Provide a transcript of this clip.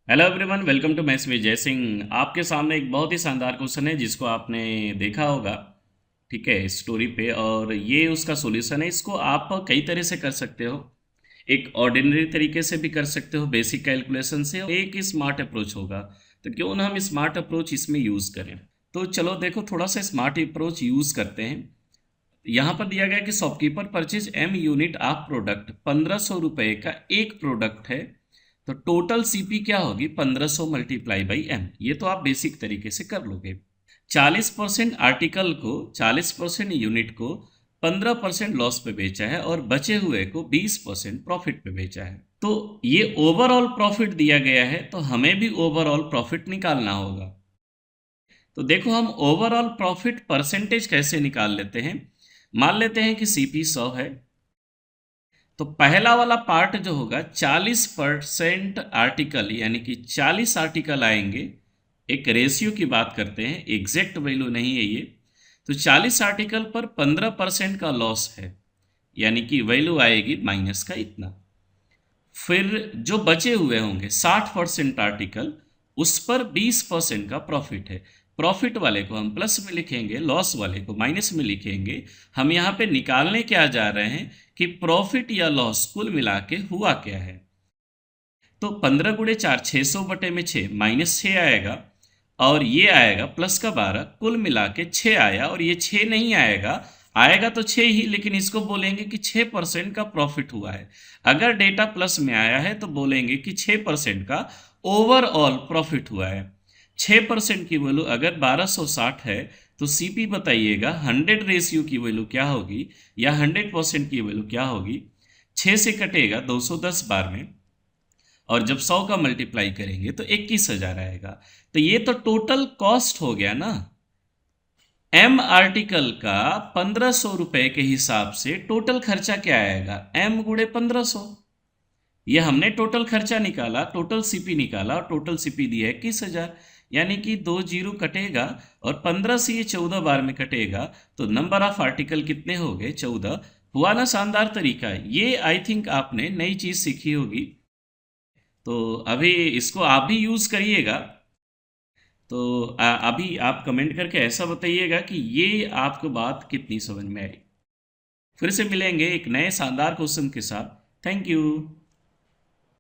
Hello everyone, welcome to maths with Jay Singh. आपके सामने एक बहुत ही शानदार क्वेश्चन है जिसको आपने देखा होगा, ठीक है, स्टोरी पे। और ये उसका सॉल्यूशन है। इसको आप कई तरह से कर सकते हो। एक ऑर्डिनरी तरीके से भी कर सकते हो, बेसिक कैलकुलेशन से। एक स्मार्ट अप्रोच होगा, तो क्यों ना हम स्मार्ट अप्रोच इसमें यूज़ करें। तो चलो देखो, थोड़ा सा स्मार्ट अप्रोच यूज़ करते हैं। यहाँ पर दिया गया कि shopkeeper purchase M unit of product, 1500 रुपये का एक प्रोडक्ट है। तो टोटल सीपी क्या होगी? 1500 मल्टीप्लाई बाई एम। ये तो आप बेसिक तरीके से कर लोगे। 40% आर्टिकल को, 40% यूनिट को 15% लॉस पे बेचा है और बचे हुए को 20% प्रॉफिट पे बेचा है। तो ये ओवरऑल प्रॉफिट दिया गया है, तो हमें भी ओवरऑल प्रॉफिट निकालना होगा। तो देखो, हम ओवरऑल प्रॉफिट परसेंटेज कैसे निकाल लेते हैं। मान लेते हैं कि सीपी 100 है। तो पहला वाला पार्ट जो होगा, 40% आर्टिकल, यानी कि 40 आर्टिकल आएंगे। एक रेशियो की बात करते हैं, एग्जैक्ट वैल्यू नहीं है ये। तो 40 आर्टिकल पर 15% का लॉस है, यानी कि वैल्यू आएगी माइनस का इतना। फिर जो बचे हुए होंगे 60% आर्टिकल, उस पर 20% का प्रॉफिट है। प्रॉफिट वाले को हम प्लस में लिखेंगे, लॉस वाले को माइनस में लिखेंगे। हम यहाँ पे निकालने क्या जा रहे हैं कि प्रॉफिट या लॉस कुल मिला के हुआ क्या है। तो 15 × 4, 600/6 -6 आएगा। और ये आएगा प्लस का 12, कुल मिला के 6 आया। और ये 6 नहीं आएगा, आएगा तो 6 ही, लेकिन इसको बोलेंगे कि 6% का प्रॉफिट हुआ है। अगर डेटा प्लस में आया है तो बोलेंगे कि 6% का ओवरऑल प्रॉफिट हुआ है। 6% की वैल्यू अगर 1260 है, तो सीपी बताइएगा 100 रेशियो की वैल्यू क्या होगी, या 100% की वैल्यू क्या होगी। 6 से कटेगा 210 बार में, और जब 100 का मल्टीप्लाई करेंगे तो 21,000 आएगा। तो ये तो टोटल कॉस्ट हो गया ना। एम आर्टिकल का 1500 रुपए के हिसाब से टोटल खर्चा क्या आएगा? एम गुणे 1500। ये हमने टोटल खर्चा निकाला, टोटल सीपी निकाला, और टोटल सीपी दिया है 21,000। यानी कि 2 जीरो कटेगा, और 15 से ये 14 बार में कटेगा। तो नंबर ऑफ आर्टिकल कितने हो गए? 14। हुआ ना शानदार तरीका? ये आई थिंक आपने नई चीज़ सीखी होगी। तो अभी इसको आप भी यूज़ करिएगा। तो अभी आप कमेंट करके ऐसा बताइएगा कि ये आपको बात कितनी समझ में आई। फिर से मिलेंगे एक नए शानदार क्वेश्चन के साथ। Thank you.